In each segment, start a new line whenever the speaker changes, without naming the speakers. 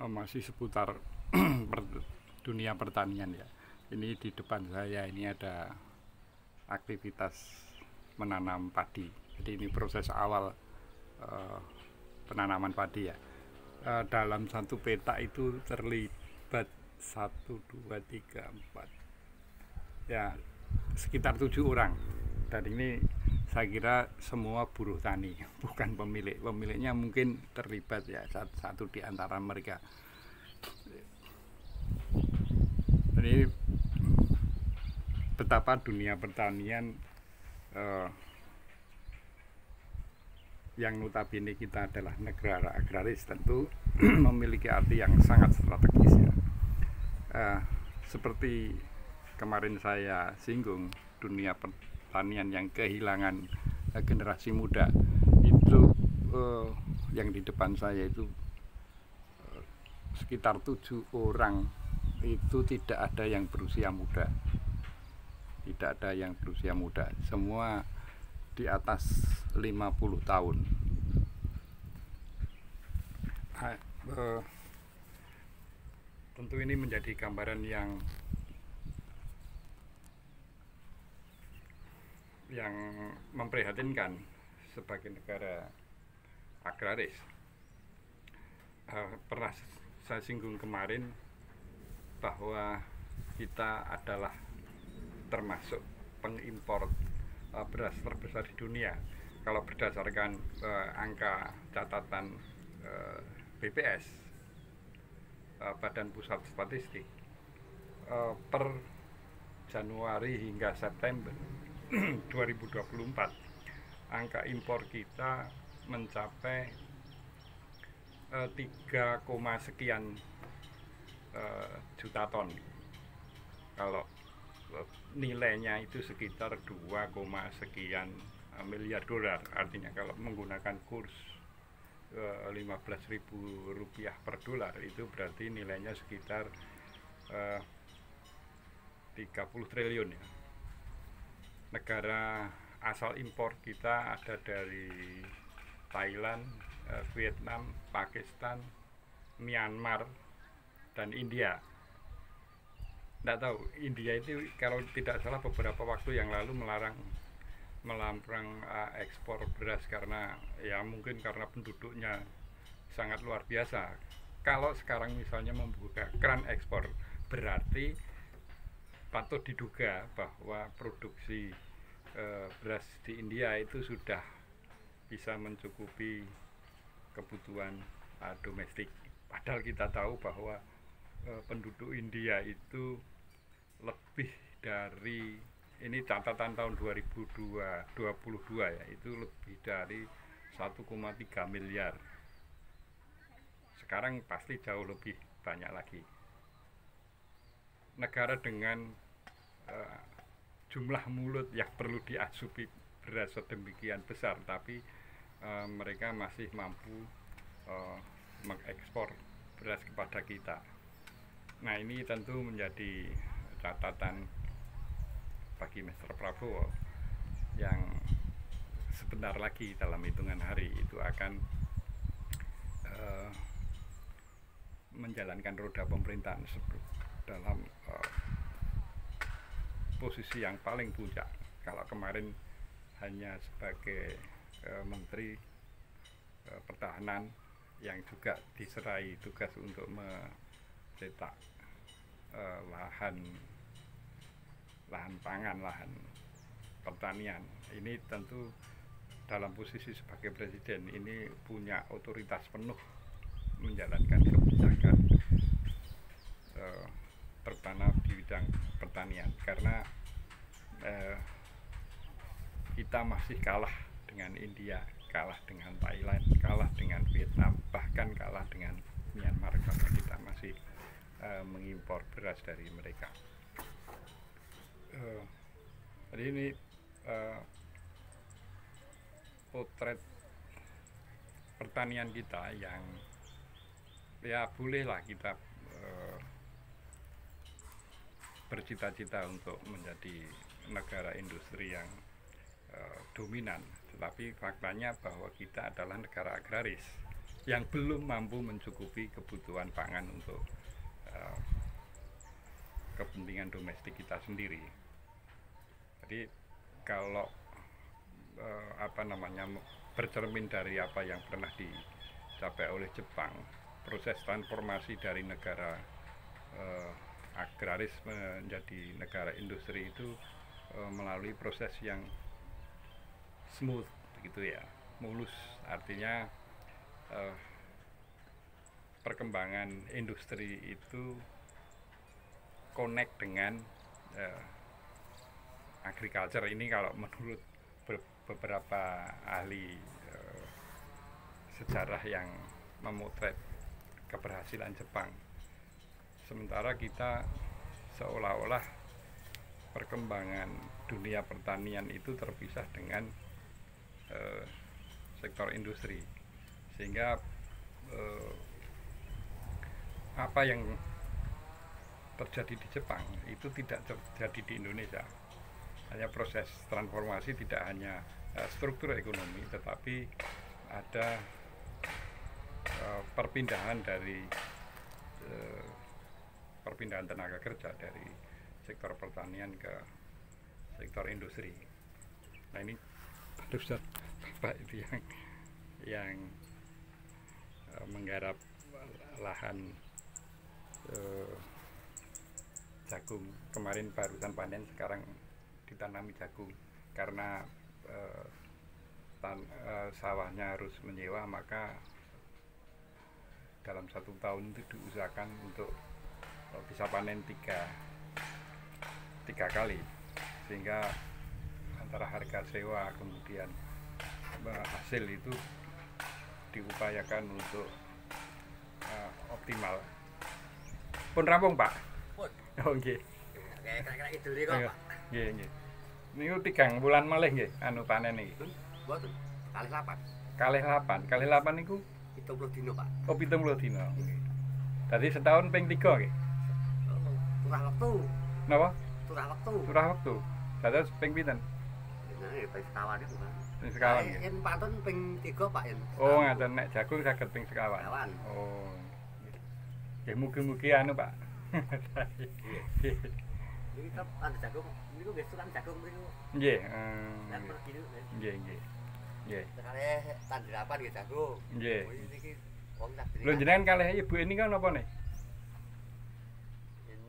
masih seputar dunia pertanian ya. Ini di depan saya ini ada aktivitas menanam padi. Jadi ini proses awal penanaman padi ya. Dalam satu petak itu terlibat satu, dua, tiga, empat, ya sekitar 7 orang. Dan ini saya kira semua buruh tani, bukan pemilik. Pemiliknya mungkin terlibat ya, satu di antara mereka. Ini betapa dunia pertanian yang notabene kita adalah negara agraris tentu memiliki arti yang sangat strategis ya. Seperti kemarin saya singgung, dunia pertanian yang kehilangan generasi muda itu, yang di depan saya itu sekitar 7 orang itu tidak ada yang berusia muda, tidak ada yang berusia muda, semua di atas 50 tahun. Tentu ini menjadi gambaran yang memprihatinkan sebagai negara agraris. Pernah saya singgung kemarin bahwa kita adalah termasuk pengimpor beras terbesar di dunia. Kalau berdasarkan angka catatan BPS, Badan Pusat Statistik, per Januari hingga September 2024 angka impor kita mencapai 3, sekian juta ton. Kalau nilainya itu sekitar 2, sekian miliar dolar. Artinya kalau menggunakan kurs 15.000 rupiah per dolar, itu berarti nilainya sekitar 30 triliun ya. Negara asal impor kita ada dari Thailand, Vietnam, Pakistan, Myanmar, dan India. Tidak tahu, India itu kalau tidak salah beberapa waktu yang lalu melarang ekspor beras karena ya mungkin karena penduduknya sangat luar biasa. Kalau sekarang misalnya membuka keran ekspor, berarti patut diduga bahwa produksi beras di India itu sudah bisa mencukupi kebutuhan domestik. Padahal kita tahu bahwa penduduk India itu lebih dari, ini catatan tahun 2022 ya, itu lebih dari 1,3 miliar. Sekarang pasti jauh lebih banyak lagi. Negara dengan jumlah mulut yang perlu diasupi beras sedemikian besar, tapi mereka masih mampu mengekspor beras kepada kita. Nah, ini tentu menjadi catatan bagi Mr. Prabowo yang sebentar lagi dalam hitungan hari itu akan menjalankan roda pemerintahan dalam posisi yang paling puncak. Kalau kemarin hanya sebagai Menteri Pertahanan yang juga diserai tugas untuk mencetak lahan pangan, lahan pertanian. Ini tentu dalam posisi sebagai presiden ini punya otoritas penuh menjalankan kebijakan terutama di bidang pertanian, karena kita masih kalah dengan India, kalah dengan Thailand, kalah dengan Vietnam, bahkan kalah dengan Myanmar karena kita masih mengimpor beras dari mereka. Jadi ini potret pertanian kita yang ya bolehlah kita bercita-cita untuk menjadi negara industri yang dominan, tetapi faktanya bahwa kita adalah negara agraris. yang belum mampu mencukupi kebutuhan pangan untuk uh, kepentingan domestik kita sendiri. Jadi kalau bercermin dari apa yang pernah dicapai oleh Jepang, proses transformasi dari negara agraris menjadi negara industri itu melalui proses yang smooth gitu ya, mulus. Artinya perkembangan industri itu connect dengan agriculture ini kalau menurut beberapa ahli sejarah yang memotret keberhasilan Jepang. Sementara kita seolah-olah perkembangan dunia pertanian itu terpisah dengan sektor industri, sehingga apa yang terjadi di Jepang itu tidak terjadi di Indonesia. Hanya proses transformasi tidak hanya struktur ekonomi, tetapi ada perpindahan dari perpindahan tenaga kerja dari sektor pertanian ke sektor industri. Nah ini Ustaz Bapak itu yang menggarap lahan jagung. Kemarin barusan panen, sekarang ditanami jagung. Karena sawahnya harus menyewa, maka dalam 1 tahun itu diusahakan untuk bisa panen tiga kali, sehingga antara harga sewa kemudian hasil itu diupayakan untuk optimal. Pun rampung Pak?
Pun.
Oh nggih.
Kayak idul iki kok Pak.
Nggih nggih. Niku 3 bulan malih nggih anu panen iki.
Mboten. Kalih 8.
Kalih 8 niku
70 dino Pak.
oh 70 dina. Dadi setahun ping 3 nggih.
Turah wektu.
Napa?
Turah wektu.
Turah wektu. Dados ping pinten?
Nah, ping sekawan itu Pak.
Ping sekawan nggih.
Yen pantun ping 3 Pak yen.
Oh, ngaten, nek jagung saged ping sekawan.
Sekawan.
Oh. Nggih mugi-mugi anu Pak.
Niki tetep anu jagung, niku nggih tukang jagung niku.
Nggih,
Lan pergi niku.
nggih nggih. Nggih.
Kalih tanderapan nggih jagung.
Nggih.
Oh niki wong tak
Lho jenengan kalih ibu ini kan napa nih?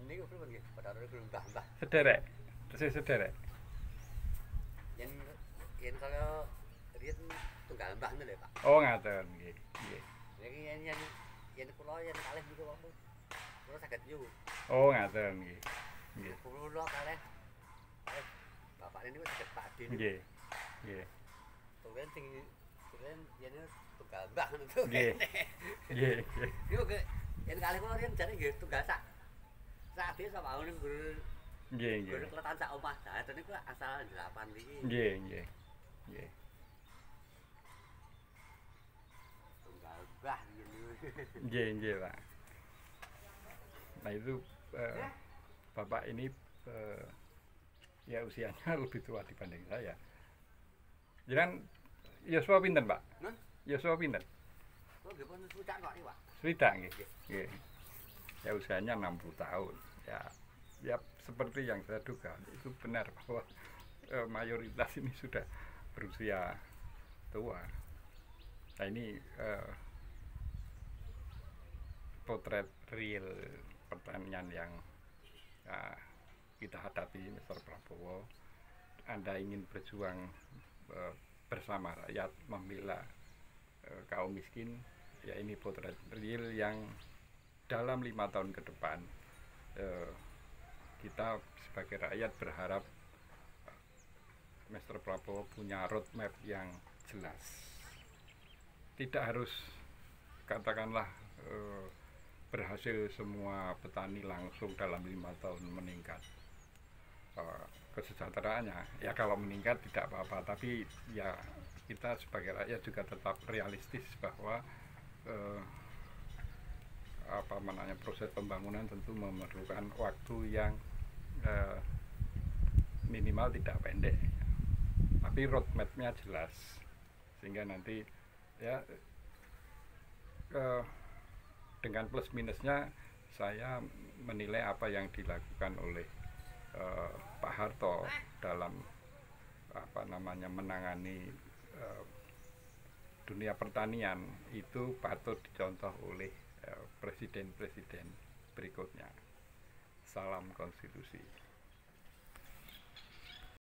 Niku pripun nggih? Padahal belum mbah-mbah.
Sederek. Tesih sederek.
Yen kaya riyen tunggal mbah ngono lho Pak.
Oh ngaten nggih. Nggih.
Niki yen kula yen kalih niku wau. Kula saged yu.
Oh ngaten nggih. Nggih.
Kula kalih bapak niku saged Pak Adi.
Nggih. Nggih.
Tulen sing yen tunggal mbah ngono to.
Nggih. Nggih.
Niku yen kalih kula riyen jane nggih tunggal sak desa Pak niku.
Nggih nggih.
Kulo kletan sak omah. Nah, niku asal 8 iki.
Nggih nggih. Nggih.
Tunggal mbah ngene.
Nggih nggih Pak. Nah itu Bapak ini ya usianya lebih tua dibanding saya. Jangan Yosua pinten Pak?
Nun?
Yosua pinten?
Kok nggih pun sudah kok iki Pak.
Swidak nggih. Nggih. Ya usianya 60 tahun. Ya seperti yang saya duga, itu benar bahwa mayoritas ini sudah berusia tua. Nah ini potret real pertanian yang kita hadapi, Mr. Prabowo. Anda ingin berjuang bersama rakyat membela kaum miskin, ya ini potret real yang dalam 5 tahun ke depan kita sebagai rakyat berharap Mr. Prabowo punya roadmap yang jelas. Tidak harus katakanlah berhasil semua petani langsung dalam 5 tahun meningkat kesejahteraannya. Ya kalau meningkat tidak apa-apa, tapi ya kita sebagai rakyat juga tetap realistis bahwa proses pembangunan tentu memerlukan waktu yang minimal tidak pendek, tapi roadmapnya jelas, sehingga nanti ya dengan plus minusnya saya menilai apa yang dilakukan oleh Pak Harto dalam menangani dunia pertanian itu patut dicontoh oleh presiden-presiden berikutnya. Salam konstitusi.